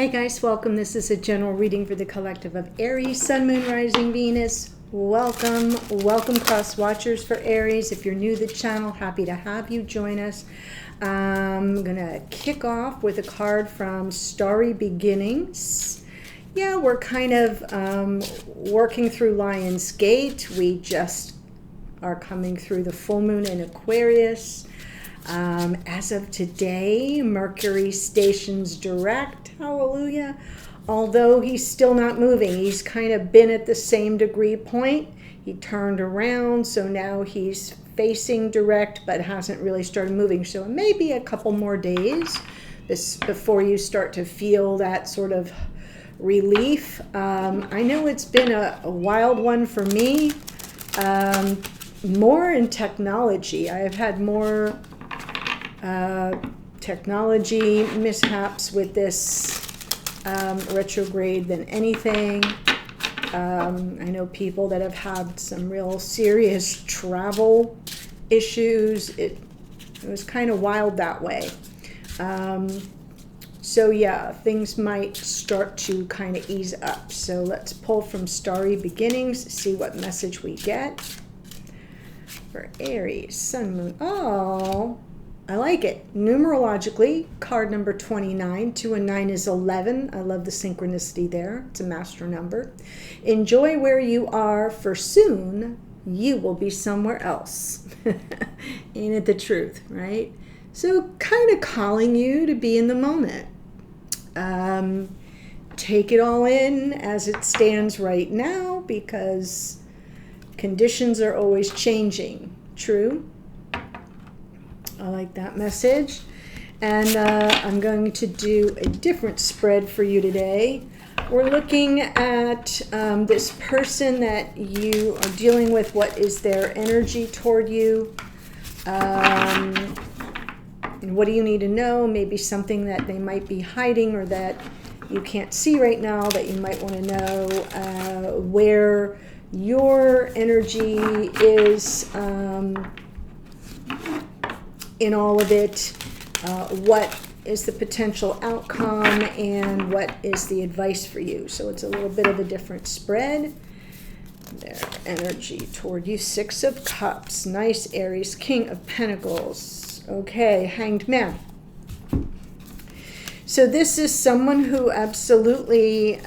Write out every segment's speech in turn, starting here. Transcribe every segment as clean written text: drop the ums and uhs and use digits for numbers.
Hey guys, welcome. This is a general reading for the collective of Aries, Sun, Moon, Rising, Venus. Welcome cross watchers for Aries. If you're new to the channel, happy to have you join us. I'm gonna kick off with a card from Starry Beginnings. Yeah, we're kind of working through Lion's Gate. We just are coming through the full moon in Aquarius. As of today, Mercury stations direct, hallelujah, although he's still not moving. He's kind of been at the same degree point. He turned around, so now he's facing direct, but hasn't really started moving. So it may be a couple more days before you start to feel that sort of relief. I know it's been a wild one for me, more in technology. I have had more technology mishaps with this retrograde than anything. I know people that have had some real serious travel issues. It was kind of wild that way. So yeah, things might start to kind of ease up. So let's pull from Starry Beginnings, see what message we get for Aries, Sun, Moon. Oh, I like it. Numerologically, card number 29. 2 and 9 is 11. I love the synchronicity there. It's a master number. Enjoy where you are, for soon you will be somewhere else. Ain't it the truth, right? So kind of calling you to be in the moment. Take it all in as it stands right now, because conditions are always changing. True? I like that message. And I'm going to do a different spread for you today. We're looking at this person that you are dealing with. What is their energy toward you? And what do you need to know? Maybe something that they might be hiding or that you can't see right now that you might want to know. Where your energy is in all of it, what is the potential outcome, and what is the advice for you. So it's a little bit of a different spread. Their energy toward you. 6 of Cups. Nice, Aries. King of Pentacles. Okay, Hanged Man. So this is someone who absolutely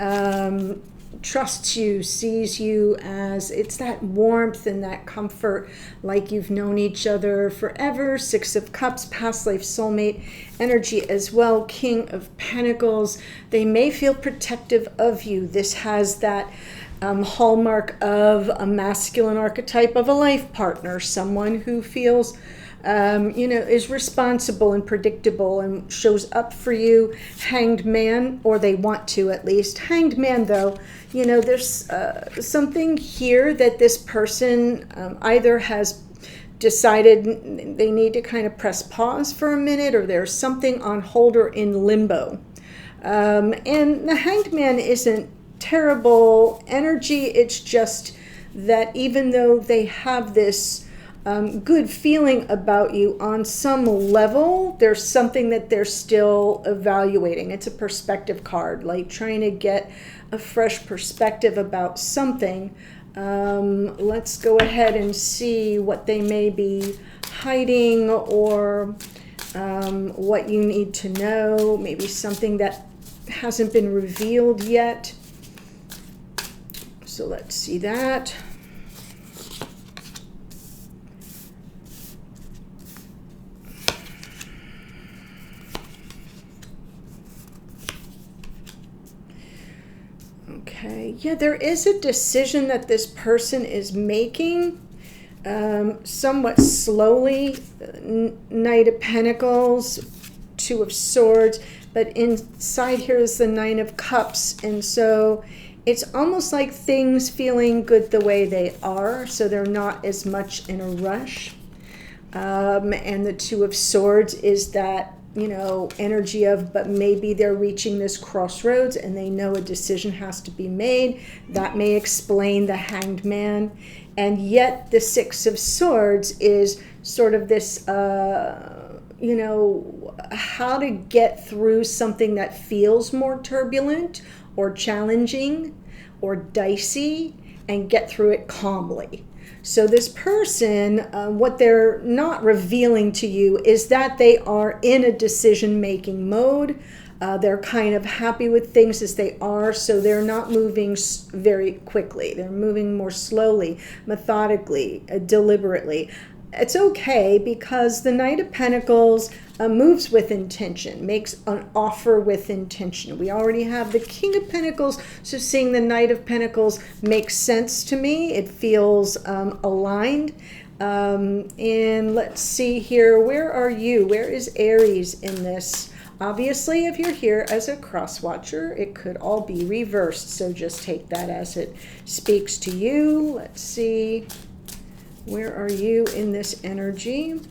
trusts you, sees you as, it's that warmth and that comfort, like you've known each other forever. 6 of Cups, past life soulmate energy as well. King of Pentacles. They may feel protective of you. This has that hallmark of a masculine archetype of a life partner, someone who feels is responsible and predictable and shows up for you. Hanged Man, or they want to at least. Hanged Man, though, there's something here that this person either has decided they need to kind of press pause for a minute, or there's something on hold or in limbo. And the Hanged Man isn't terrible energy. It's just that even though they have this good feeling about you on some level, there's something that they're still evaluating. It's a perspective card, like trying to get a fresh perspective about something. Let's go ahead and see what they may be hiding, or what you need to know. Maybe something that hasn't been revealed yet. So let's see that. Okay, yeah, there is a decision that this person is making, somewhat slowly. Knight of Pentacles, 2 of Swords, but inside here is the 9 of Cups, and so it's almost like things feeling good the way they are, so they're not as much in a rush. And the 2 of Swords is that energy of, but maybe they're reaching this crossroads and they know a decision has to be made. That may explain the Hanged Man. And yet the 6 of Swords is sort of this you know, how to get through something that feels more turbulent or challenging or dicey and get through it calmly. So this person, what they're not revealing to you is that they are in a decision-making mode. They're kind of happy with things as they are, so they're not moving very quickly. They're moving more slowly, methodically, deliberately. It's okay because the Knight of Pentacles moves with intention, makes an offer with intention. We already have the King of Pentacles, so seeing the Knight of Pentacles makes sense to me. It feels aligned. And let's see here, where are you? Where is Aries in this? Obviously, if you're here as a cross watcher, it could all be reversed, so just take that as it speaks to you. Let's see. Where are you in this energy?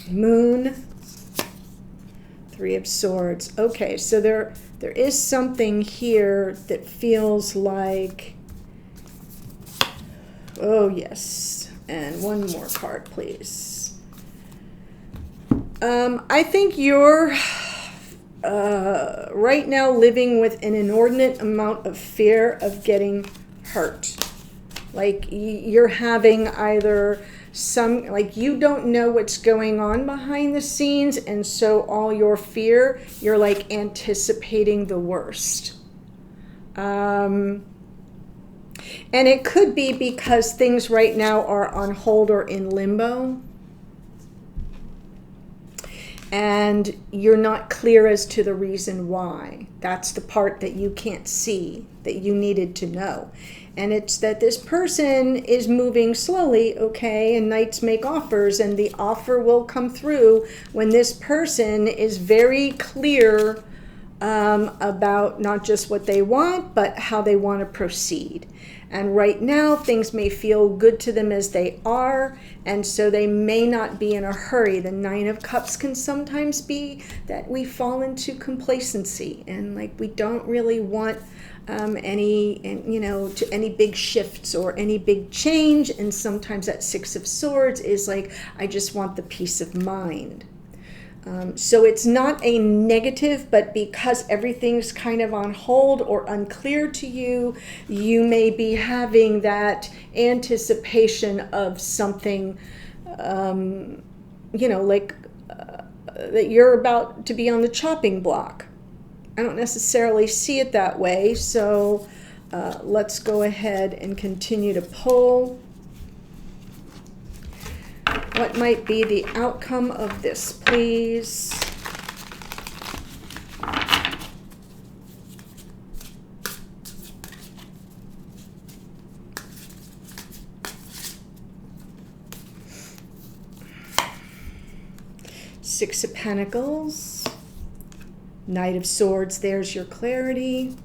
Moon, Three of Swords. Okay, so there is something here that feels like, oh yes, and one more card, please. I think you're right now living with an inordinate amount of fear of getting hurt. Like you're having either some, like you don't know what's going on behind the scenes, and so all your fear, you're like anticipating the worst. And it could be because things right now are on hold or in limbo. And you're not clear as to the reason why. That's the part that you can't see, that you needed to know. And it's that this person is moving slowly, okay, and knights make offers, and the offer will come through when this person is very clear about not just what they want, but how they want to proceed. And right now, things may feel good to them as they are, and so they may not be in a hurry. The Nine of Cups can sometimes be that we fall into complacency, and like we don't really want any big shifts or any big change. And sometimes that Six of Swords is like, I just want the peace of mind. So it's not a negative, but because everything's kind of on hold or unclear to you, you may be having that anticipation of something, that you're about to be on the chopping block. I don't necessarily see it that way, so let's go ahead and continue to pull. What might be the outcome of this, please? Six of Pentacles, Knight of Swords, there's your clarity,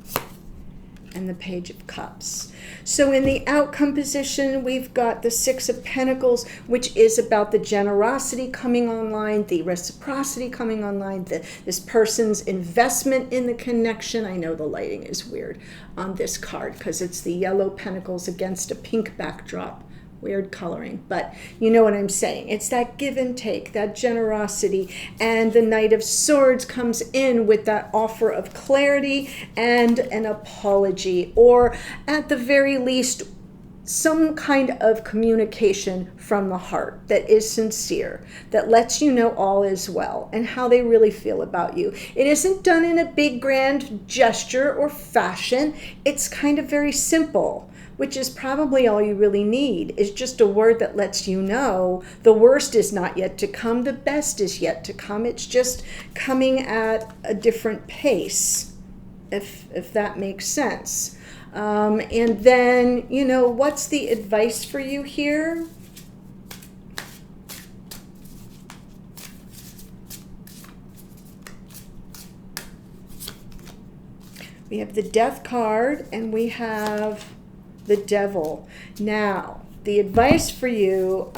and the Page of Cups. So in the outcome position, we've got the Six of Pentacles, which is about the generosity coming online, the reciprocity coming online, this person's investment in the connection. I know the lighting is weird on this card because it's the yellow pentacles against a pink backdrop. Weird coloring, but you know what I'm saying. It's that give and take, that generosity, and the Knight of Swords comes in with that offer of clarity and an apology, or at the very least, some kind of communication from the heart that is sincere, that lets you know all is well and how they really feel about you. It isn't done in a big grand gesture or fashion. It's kind of very simple, which is probably all you really need, is just a word that lets you know the worst is not yet to come, the best is yet to come. It's just coming at a different pace, if that makes sense. And then, what's the advice for you here? We have the Death card, and we have the Devil. Now, the advice for you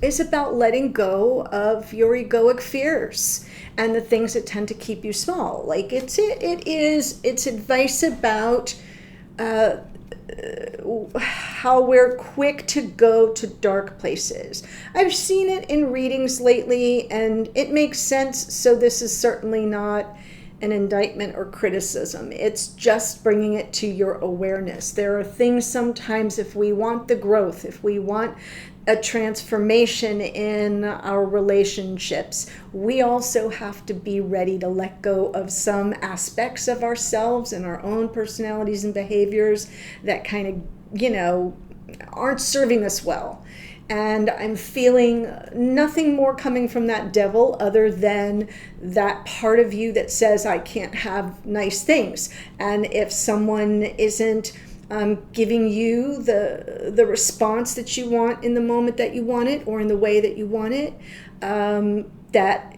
is about letting go of your egoic fears and the things that tend to keep you small. Like it's advice about how we're quick to go to dark places. I've seen it in readings lately, and it makes sense, so this is certainly not an indictment or criticism. It's just bringing it to your awareness. There are things sometimes, if we want the growth, if we want a transformation in our relationships, we also have to be ready to let go of some aspects of ourselves and our own personalities and behaviors that kind of, aren't serving us well. And I'm feeling nothing more coming from that devil other than that part of you that says, I can't have nice things. And if someone isn't giving you the response that you want in the moment that you want it, or in the way that you want it, that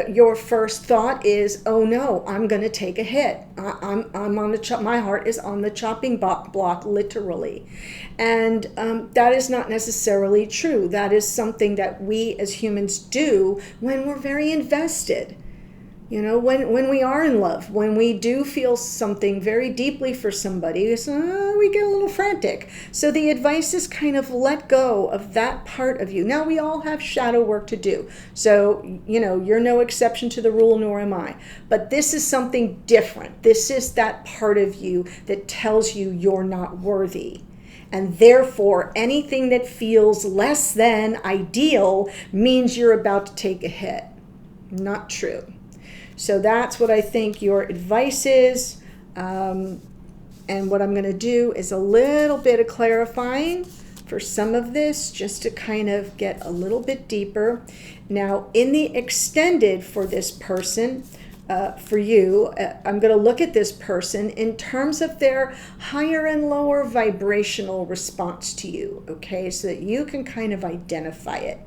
your first thought is, oh no, I'm going to take a hit. I'm on the my heart is on the chopping block, literally. And that is not necessarily true. That is something that we as humans do when we're very invested. When we are in love, when we do feel something very deeply for somebody, we get a little frantic. So the advice is kind of let go of that part of you. Now, we all have shadow work to do. So, you're no exception to the rule, nor am I. But this is something different. This is that part of you that tells you you're not worthy. And therefore, anything that feels less than ideal means you're about to take a hit. Not true. So that's what I think your advice is. And what I'm going to do is a little bit of clarifying for some of this, just to kind of get a little bit deeper. Now, in the extended for this person, for you, I'm going to look at this person in terms of their higher and lower vibrational response to you, okay, so that you can kind of identify it.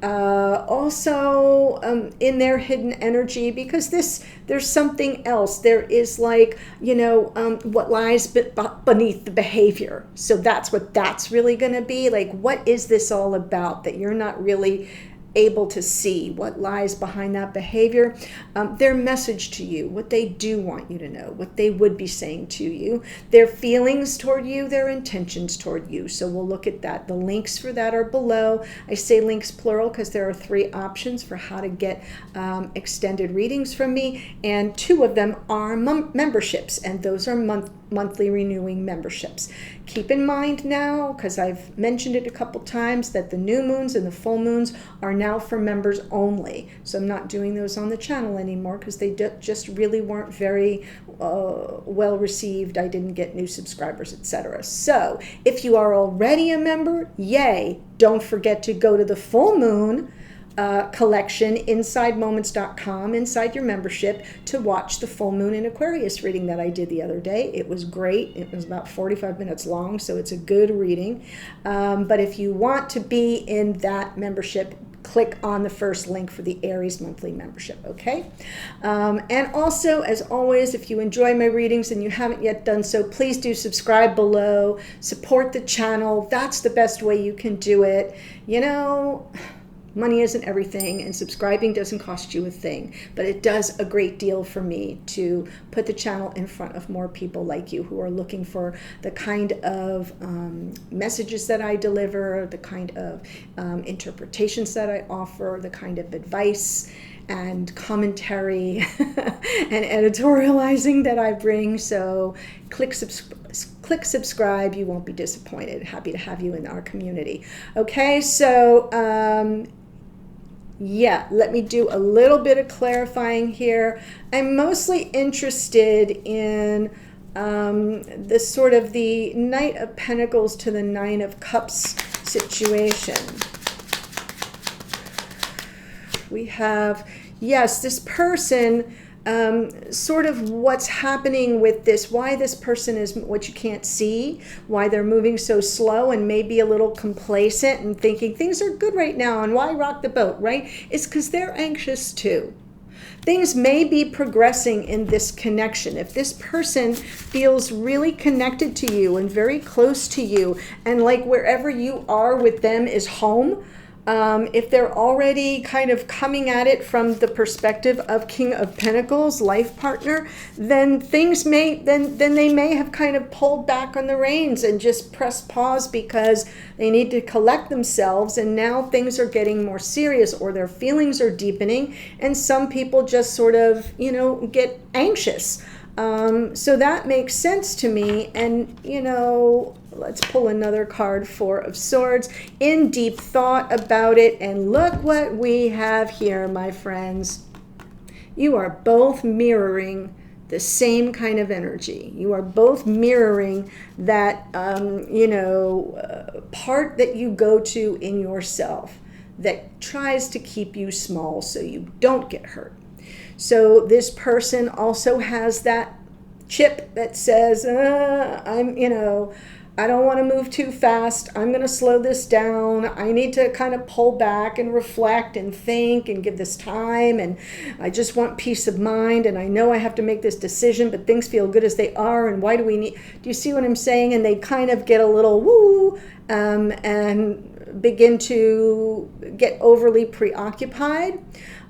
Also in their hidden energy, because there's something else. There is what lies beneath the behavior. So that's what that's really going to be. Like, what is this all about that you're not really able to see? What lies behind that behavior? Their message to you, what they do want you to know, what they would be saying to you, their feelings toward you, their intentions toward you. So we'll look at that. The links for that are below. I say links plural because there are 3 options for how to get extended readings from me, and 2 of them are memberships, and those are monthly renewing memberships. Keep in mind now, because I've mentioned it a couple times, that the new moons and the full moons are now for members only. So I'm not doing those on the channel anymore because they just really weren't very well received. I didn't get new subscribers, etc. So if you are already a member, yay! Don't forget to go to the full moon collection inside moments.com, inside your membership, to watch the full moon in Aquarius reading that I did the other day. It was great. It was about 45 minutes long, so it's a good reading. But if you want to be in that membership, click on the first link for the Aries monthly membership, okay? And also, as always, if you enjoy my readings and you haven't yet done so, please do subscribe below, support the channel. That's the best way you can do it. Money isn't everything, and subscribing doesn't cost you a thing, but it does a great deal for me to put the channel in front of more people like you who are looking for the kind of messages that I deliver, the kind of interpretations that I offer, the kind of advice and commentary and editorializing that I bring. So click subscribe. You won't be disappointed. Happy to have you in our community. Okay, so let me do a little bit of clarifying here. I'm mostly interested in the sort of the Knight of Pentacles to the Nine of Cups situation. We have, yes, this person, sort of what's happening with this, why this person is what you can't see, why they're moving so slow and maybe a little complacent and thinking things are good right now and why rock the boat, right? It's because they're anxious too. Things may be progressing in this connection. If this person feels really connected to you and very close to you, and like wherever you are with them is home, If they're already kind of coming at it from the perspective of King of Pentacles, life partner, then they may have kind of pulled back on the reins and just pressed pause because they need to collect themselves, and now things are getting more serious, or their feelings are deepening, and some people just sort of, get anxious. So that makes sense to me. And, let's pull another card, Four of Swords, in deep thought about it. And look what we have here, my friends. You are both mirroring the same kind of energy. You are both mirroring that, part that you go to in yourself that tries to keep you small so you don't get hurt. So this person also has that chip that says, I don't want to move too fast. I'm going to slow this down. I need to kind of pull back and reflect and think and give this time. And I just want peace of mind. And I know I have to make this decision, but things feel good as they are. And why do we need, do you see what I'm saying? And they kind of get a little woo, and begin to get overly preoccupied.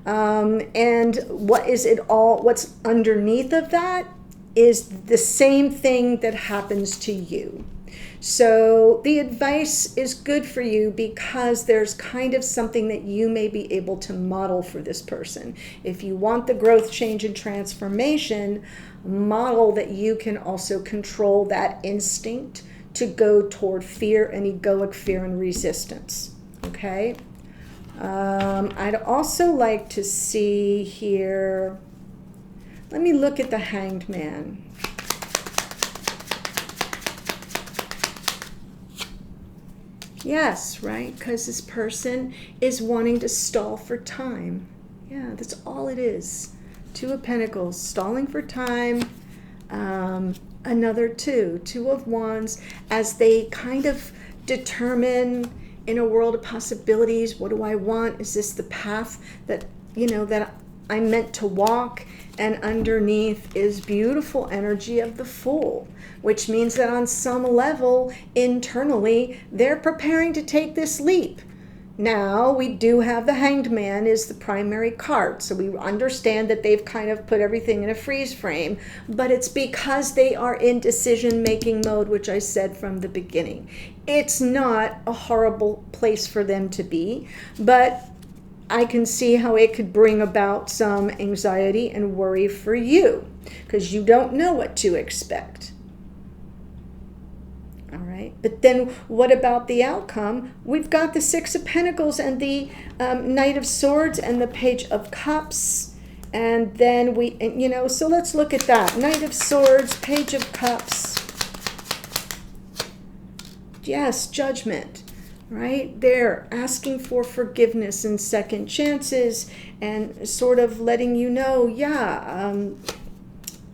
And what's underneath of that is the same thing that happens to you. So the advice is good for you because there's kind of something that you may be able to model for this person. If you want the growth, change, and transformation, model that you can also control that instinct to go toward fear and egoic fear and resistance. Okay? I'd also like to see here, let me look at the Hanged Man. Yes, right? Because this person is wanting to stall for time. Yeah, that's all it is. Two of Pentacles, stalling for time. Another Two of Wands, as they kind of determine in a world of possibilities, what do I want? Is this the path that, that I'm meant to walk? And underneath is beautiful energy of the Fool, which means that on some level, internally, they're preparing to take this leap. Now, we do have the Hanged Man is the primary card, so we understand that they've kind of put everything in a freeze frame, but it's because they are in decision-making mode, which I said from the beginning. It's not a horrible place for them to be, but I can see how it could bring about some anxiety and worry for you because you don't know what to expect. All right. But then what about the outcome? We've got the Six of Pentacles and the Knight of Swords and the Page of Cups. And then so let's look at that. Knight of Swords, Page of Cups. Yes, Judgment. Right? They're asking for forgiveness and second chances and sort of letting you know,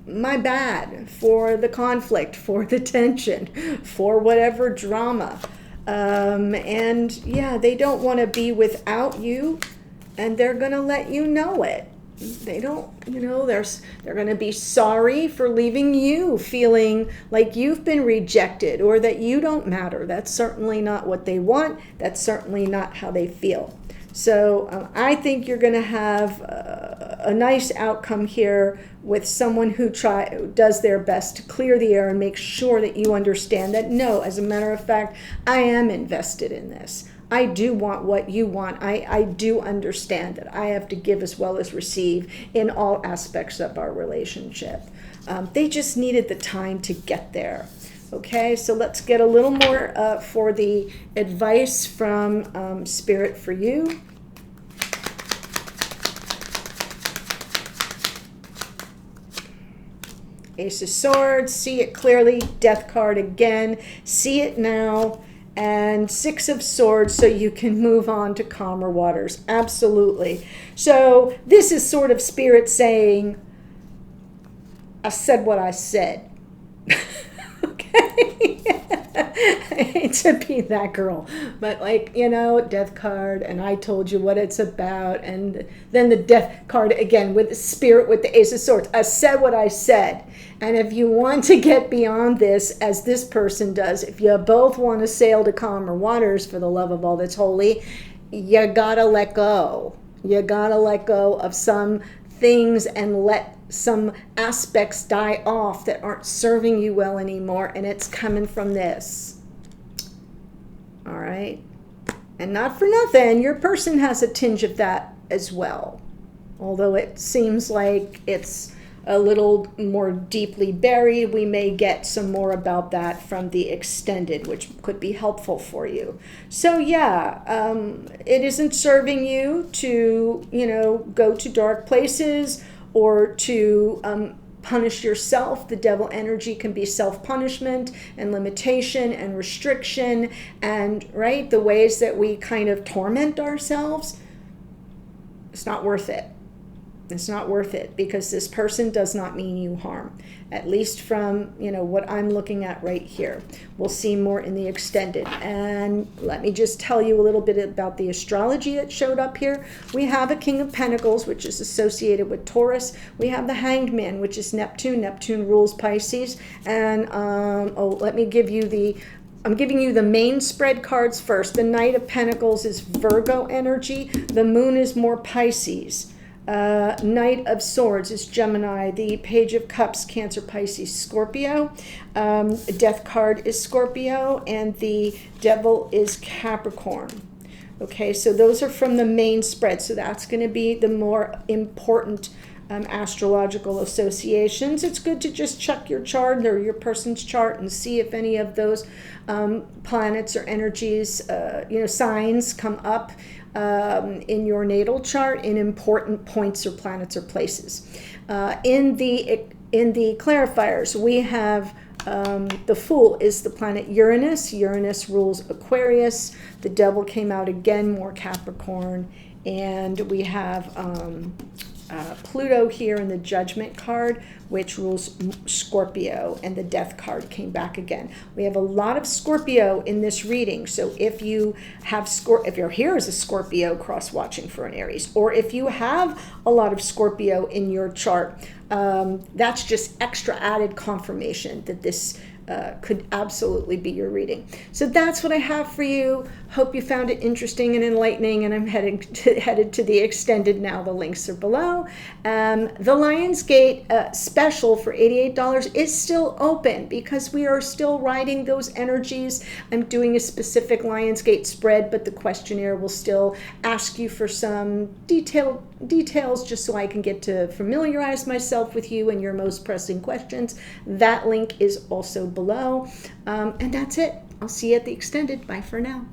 my bad for the conflict, for the tension, for whatever drama. They don't want to be without you, and they're going to let you know it. They don't, they're going to be sorry for leaving you feeling like you've been rejected or that you don't matter. That's certainly not what they want. That's certainly not how they feel. So I think you're going to have a nice outcome here with someone who does their best to clear the air and make sure that you understand that, no, as a matter of fact, I am invested in this. I do want what you want. I do understand that I have to give as well as receive in all aspects of our relationship. They just needed the time to get there. Okay, so let's get a little more for the advice from Spirit for you. Ace of Swords, see it clearly. Death card again, see it now. And Six of Swords, so you can move on to calmer waters. Absolutely. So this is sort of Spirit saying, I said what I said. Okay. I hate to be that girl, but Death card, and I told you what it's about, and then the Death card again with the Spirit with the Ace of Swords. I said what I said. And if you want to get beyond this, as this person does, if you both want to sail to calmer waters for the love of all that's holy, you gotta let go. You gotta let go of some things and let some aspects die off that aren't serving you well anymore, and it's coming from this. All right? And not for nothing, your person has a tinge of that as well. Although it seems like it's a little more deeply buried, we may get some more about that from the extended, which could be helpful for you. So yeah, it isn't serving you to, go to dark places or to punish yourself. The devil energy can be self-punishment and limitation and restriction, and right, the ways that we kind of torment ourselves. It's not worth it. It's not worth it, because this person does not mean you harm, at least from what I'm looking at right here. We'll see more in the extended. And let me just tell you a little bit about the astrology that showed up here. We have a King of Pentacles, which is associated with Taurus. We have the Hanged Man, which is Neptune. Neptune rules Pisces. And let me give you I'm giving you the main spread cards first. The Knight of Pentacles is Virgo energy. The Moon is more Pisces. Knight of Swords is Gemini. The Page of Cups, Cancer, Pisces, Scorpio. Death card is Scorpio, and the Devil is Capricorn. Okay, so those are from the main spread. So that's going to be the more important astrological associations. It's good to just check your chart or your person's chart and see if any of those planets or energies, signs come up in your natal chart in important points or planets or places. In the clarifiers, we have the Fool is the planet Uranus. Uranus rules Aquarius. The Devil came out again, more Capricorn. And we have Pluto here in the Judgment card, which rules Scorpio, and the Death card came back again. We have a lot of Scorpio in this reading, so if you have if you're here as a Scorpio cross-watching for an Aries, or if you have a lot of Scorpio in your chart, that's just extra added confirmation that this could absolutely be your reading. So that's what I have for you. Hope you found it interesting and enlightening, and I'm headed to the extended now. The links are below. The Lionsgate special for $88 is still open because we are still riding those energies. I'm doing a specific Lionsgate spread, but the questionnaire will still ask you for some details just so I can get to familiarize myself with you and your most pressing questions. That link is also below. And that's it. I'll see you at the extended. Bye for now.